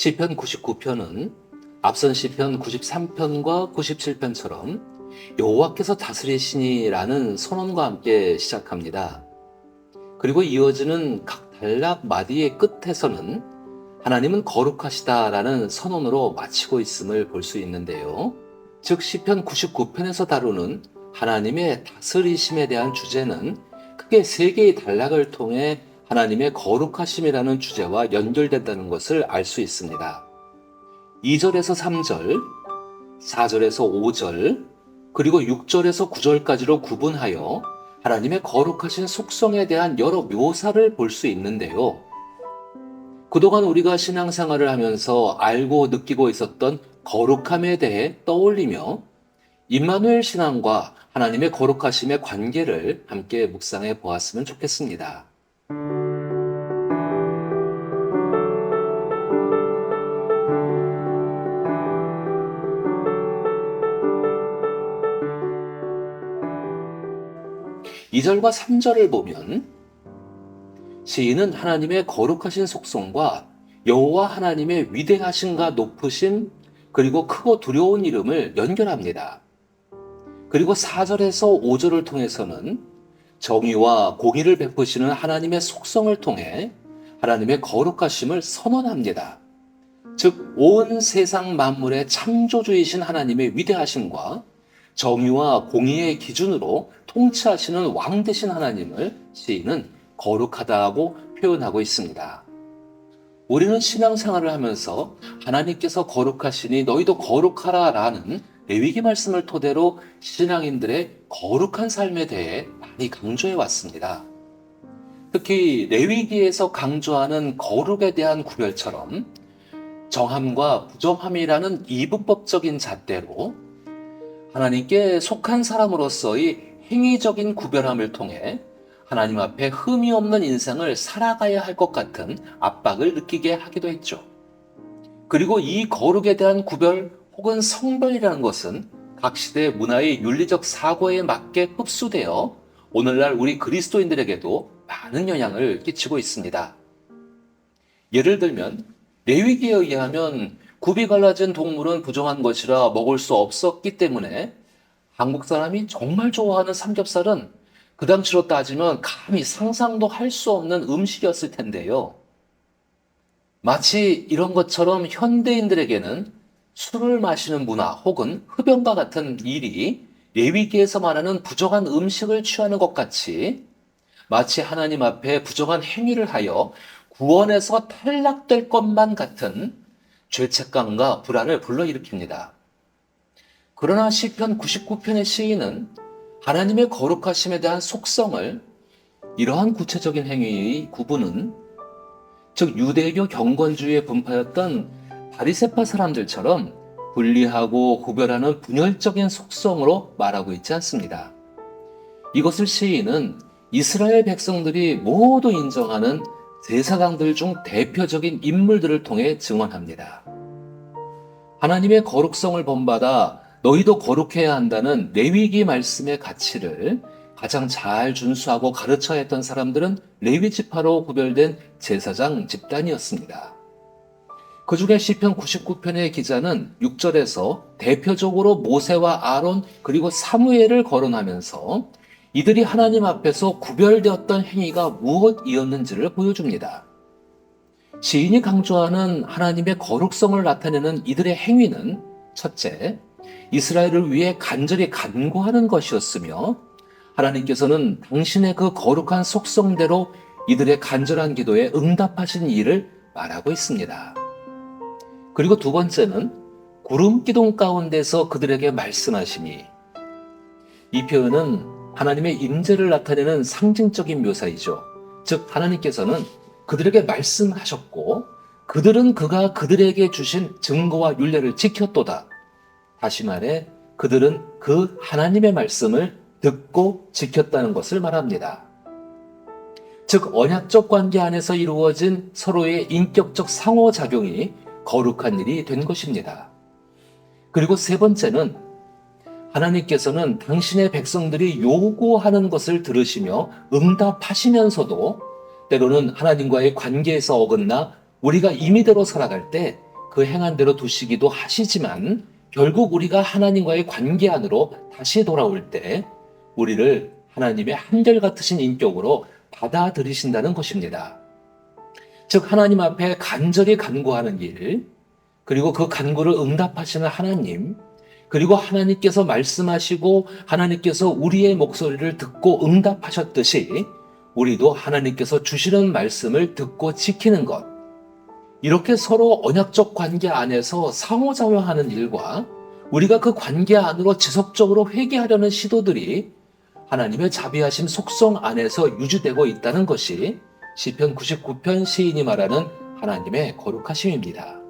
시편 99편은 앞선 시편 93편과 97편처럼 여호와께서 다스리시니라는 선언과 함께 시작합니다. 그리고 이어지는 각 단락 마디의 끝에서는 하나님은 거룩하시다라는 선언으로 마치고 있음을 볼 수 있는데요. 즉 시편 99편에서 다루는 하나님의 다스리심에 대한 주제는 크게 세 개의 단락을 통해 하나님의 거룩하심이라는 주제와 연결된다는 것을 알 수 있습니다. 2절에서 3절, 4절에서 5절, 그리고 6절에서 9절까지로 구분하여 하나님의 거룩하신 속성에 대한 여러 묘사를 볼 수 있는데요. 그동안 우리가 신앙생활을 하면서 알고 느끼고 있었던 거룩함에 대해 떠올리며 임마누엘 신앙과 하나님의 거룩하심의 관계를 함께 묵상해 보았으면 좋겠습니다. 이 절과 3절을 보면 시인은 하나님의 거룩하신 속성과 여호와 하나님의 위대하심과 높으심 그리고 크고 두려운 이름을 연결합니다. 그리고 4절에서 5절을 통해서는 정의와 공의를 베푸시는 하나님의 속성을 통해 하나님의 거룩하심을 선언합니다. 즉, 온 세상 만물의 창조주이신 하나님의 위대하심과 정의와 공의의 기준으로 통치하시는 왕 되신 하나님을 시인은 거룩하다고 표현하고 있습니다. 우리는 신앙생활을 하면서 하나님께서 거룩하시니 너희도 거룩하라 라는 레위기 말씀을 토대로 신앙인들의 거룩한 삶에 대해 많이 강조해 왔습니다. 특히 레위기에서 강조하는 거룩에 대한 구별처럼 정함과 부정함이라는 이분법적인 잣대로 하나님께 속한 사람으로서의 행위적인 구별함을 통해 하나님 앞에 흠이 없는 인생을 살아가야 할 것 같은 압박을 느끼게 하기도 했죠. 그리고 이 거룩에 대한 구별 혹은 성별이라는 것은 각 시대 문화의 윤리적 사고에 맞게 흡수되어 오늘날 우리 그리스도인들에게도 많은 영향을 끼치고 있습니다. 예를 들면 레위기에 의하면 굽이 갈라진 동물은 부정한 것이라 먹을 수 없었기 때문에 한국 사람이 정말 좋아하는 삼겹살은 그 당시로 따지면 감히 상상도 할 수 없는 음식이었을 텐데요. 마치 이런 것처럼 현대인들에게는 술을 마시는 문화 혹은 흡연과 같은 일이 레위기에서 말하는 부정한 음식을 취하는 것 같이 마치 하나님 앞에 부정한 행위를 하여 구원에서 탈락될 것만 같은 죄책감과 불안을 불러일으킵니다. 그러나 시편 99편의 시인은 하나님의 거룩하심에 대한 속성을 이러한 구체적인 행위의 구분은 즉 유대교 경건주의의 분파였던 바리새파 사람들처럼 분리하고 구별하는 분열적인 속성으로 말하고 있지 않습니다. 이것을 시인은 이스라엘 백성들이 모두 인정하는 제사장들 중 대표적인 인물들을 통해 증언합니다. 하나님의 거룩성을 본받아 너희도 거룩해야 한다는 레위기 말씀의 가치를 가장 잘 준수하고 가르쳐야 했던 사람들은 레위 지파로 구별된 제사장 집단이었습니다. 그 중에 시편 99편의 기자는 6절에서 대표적으로 모세와 아론 그리고 사무엘을 거론하면서 이들이 하나님 앞에서 구별되었던 행위가 무엇이었는지를 보여줍니다. 시인이 강조하는 하나님의 거룩성을 나타내는 이들의 행위는 첫째, 이스라엘을 위해 간절히 간구하는 것이었으며 하나님께서는 당신의 그 거룩한 속성대로 이들의 간절한 기도에 응답하신 일을 말하고 있습니다. 그리고 두 번째는 구름 기둥 가운데서 그들에게 말씀하시니, 이 표현은 하나님의 임재를 나타내는 상징적인 묘사이죠. 즉 하나님께서는 그들에게 말씀하셨고 그들은 그가 그들에게 주신 증거와 율례를 지켰도다. 다시 말해 그들은 그 하나님의 말씀을 듣고 지켰다는 것을 말합니다. 즉 언약적 관계 안에서 이루어진 서로의 인격적 상호작용이 거룩한 일이 된 것입니다. 그리고 세 번째는 하나님께서는 당신의 백성들이 요구하는 것을 들으시며 응답하시면서도 때로는 하나님과의 관계에서 어긋나 우리가 임의대로 살아갈 때 그 행한 대로 두시기도 하시지만 결국 우리가 하나님과의 관계 안으로 다시 돌아올 때 우리를 하나님의 한결같으신 인격으로 받아들이신다는 것입니다. 즉 하나님 앞에 간절히 간구하는 일, 그리고 그 간구를 응답하시는 하나님, 그리고 하나님께서 말씀하시고 하나님께서 우리의 목소리를 듣고 응답하셨듯이 우리도 하나님께서 주시는 말씀을 듣고 지키는 것, 이렇게 서로 언약적 관계 안에서 상호작용하는 일과 우리가 그 관계 안으로 지속적으로 회개하려는 시도들이 하나님의 자비하심 속성 안에서 유지되고 있다는 것이 시편 99편 시인이 말하는 하나님의 거룩하심입니다.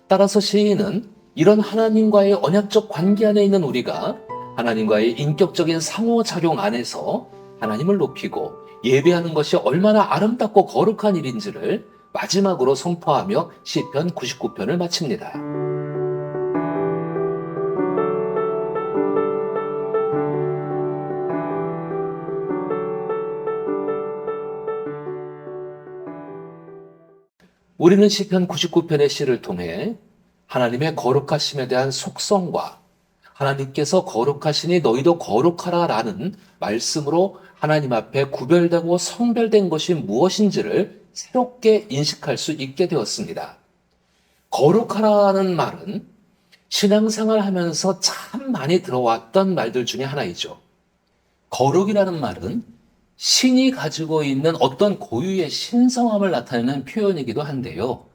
따라서 시인은 이런 하나님과의 언약적 관계 안에 있는 우리가 하나님과의 인격적인 상호작용 안에서 하나님을 높이고 예배하는 것이 얼마나 아름답고 거룩한 일인지를 마지막으로 선포하며 시편 99편을 마칩니다. 우리는 시편 99편의 시를 통해 하나님의 거룩하심에 대한 속성과 하나님께서 거룩하시니 너희도 거룩하라 라는 말씀으로 하나님 앞에 구별되고 성별된 것이 무엇인지를 새롭게 인식할 수 있게 되었습니다. 거룩하라는 말은 신앙생활 하면서 참 많이 들어왔던 말들 중에 하나이죠. 거룩이라는 말은 신이 가지고 있는 어떤 고유의 신성함을 나타내는 표현이기도 한데요.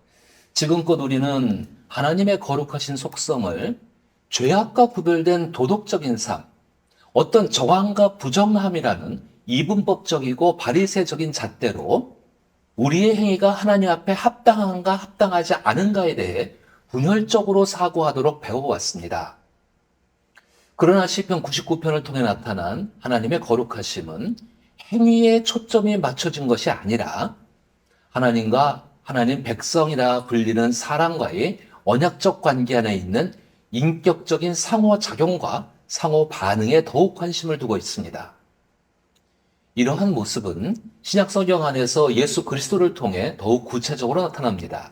지금껏 우리는 하나님의 거룩하신 속성을 죄악과 구별된 도덕적인 삶, 어떤 정함과 부정함이라는 이분법적이고 바리새적인 잣대로 우리의 행위가 하나님 앞에 합당한가 합당하지 않은가에 대해 분열적으로 사고하도록 배워왔습니다. 그러나 시편 99편을 통해 나타난 하나님의 거룩하심은 행위에 초점이 맞춰진 것이 아니라 하나님과 하나님 백성이라 불리는 사람과의 언약적 관계 안에 있는 인격적인 상호작용과 상호 반응에 더욱 관심을 두고 있습니다. 이러한 모습은 신약성경 안에서 예수 그리스도를 통해 더욱 구체적으로 나타납니다.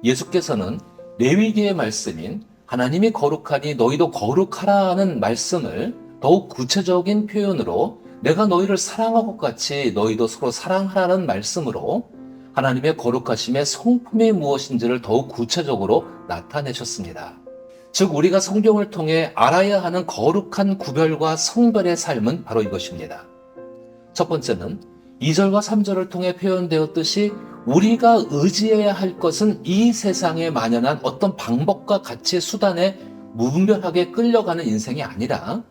예수께서는 레위기의 말씀인 하나님이 거룩하니 너희도 거룩하라는 말씀을 더욱 구체적인 표현으로 내가 너희를 사랑한 것 같이 너희도 서로 사랑하라는 말씀으로 하나님의 거룩하심의 성품이 무엇인지를 더욱 구체적으로 나타내셨습니다. 즉 우리가 성경을 통해 알아야 하는 거룩한 구별과 성별의 삶은 바로 이것입니다. 첫 번째는 2절과 3절을 통해 표현되었듯이 우리가 의지해야 할 것은 이 세상에 만연한 어떤 방법과 가치, 수단에 무분별하게 끌려가는 인생이 아니라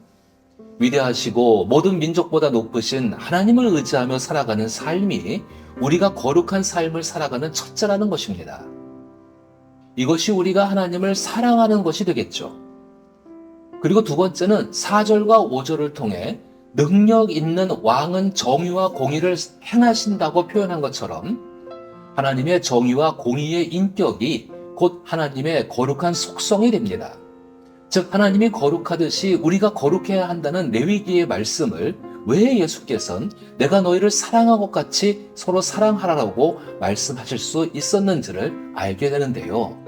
위대하시고 모든 민족보다 높으신 하나님을 의지하며 살아가는 삶이 우리가 거룩한 삶을 살아가는 첫째라는 것입니다. 이것이 우리가 하나님을 사랑하는 것이 되겠죠. 그리고 두 번째는 4절과 5절을 통해 능력 있는 왕은 정의와 공의를 행하신다고 표현한 것처럼 하나님의 정의와 공의의 인격이 곧 하나님의 거룩한 속성이 됩니다. 즉 하나님이 거룩하듯이 우리가 거룩해야 한다는 레위기의 말씀을 왜 예수께서는 내가 너희를 사랑한 것 같이 서로 사랑하라고 말씀하실 수 있었는지를 알게 되는데요.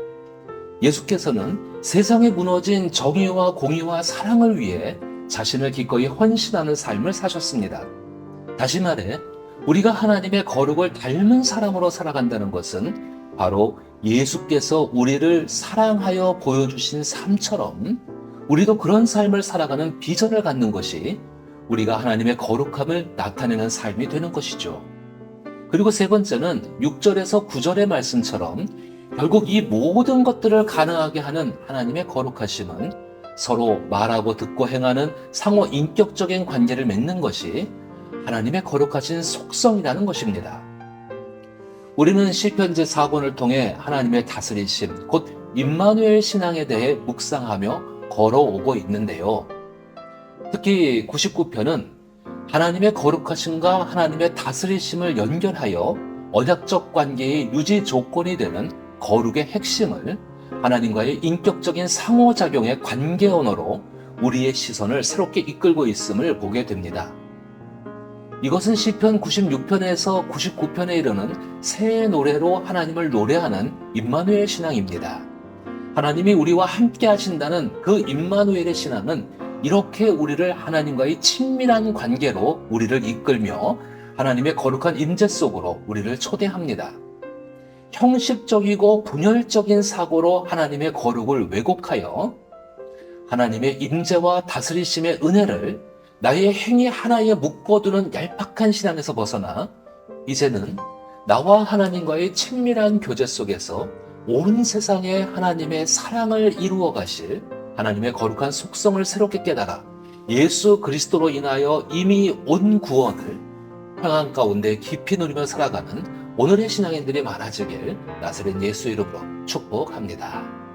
예수께서는 세상에 무너진 정의와 공의와 사랑을 위해 자신을 기꺼이 헌신하는 삶을 사셨습니다. 다시 말해 우리가 하나님의 거룩을 닮은 사람으로 살아간다는 것은 바로 예수께서 우리를 사랑하여 보여주신 삶처럼 우리도 그런 삶을 살아가는 비전을 갖는 것이 우리가 하나님의 거룩함을 나타내는 삶이 되는 것이죠. 그리고 세 번째는 6절에서 9절의 말씀처럼 결국 이 모든 것들을 가능하게 하는 하나님의 거룩하심은 서로 말하고 듣고 행하는 상호 인격적인 관계를 맺는 것이 하나님의 거룩하신 속성이라는 것입니다. 우리는 시편 제4권을 통해 하나님의 다스리심, 곧 임마누엘 신앙에 대해 묵상하며 걸어오고 있는데요. 특히 99편은 하나님의 거룩하심과 하나님의 다스리심을 연결하여 언약적 관계의 유지 조건이 되는 거룩의 핵심을 하나님과의 인격적인 상호작용의 관계 언어로 우리의 시선을 새롭게 이끌고 있음을 보게 됩니다. 이것은 시편 96편에서 99편에 이르는 새 노래로 하나님을 노래하는 임마누엘 신앙입니다. 하나님이 우리와 함께 하신다는 그 임마누엘의 신앙은 이렇게 우리를 하나님과의 친밀한 관계로 우리를 이끌며 하나님의 거룩한 임재 속으로 우리를 초대합니다. 형식적이고 분열적인 사고로 하나님의 거룩을 왜곡하여 하나님의 임재와 다스리심의 은혜를 나의 행위 하나에 묶어두는 얄팍한 신앙에서 벗어나 이제는 나와 하나님과의 친밀한 교제 속에서 온 세상에 하나님의 사랑을 이루어 가실 하나님의 거룩한 속성을 새롭게 깨달아 예수 그리스도로 인하여 이미 온 구원을 평안 가운데 깊이 누리며 살아가는 오늘의 신앙인들이 많아지길 나사렛 예수 이름으로 축복합니다.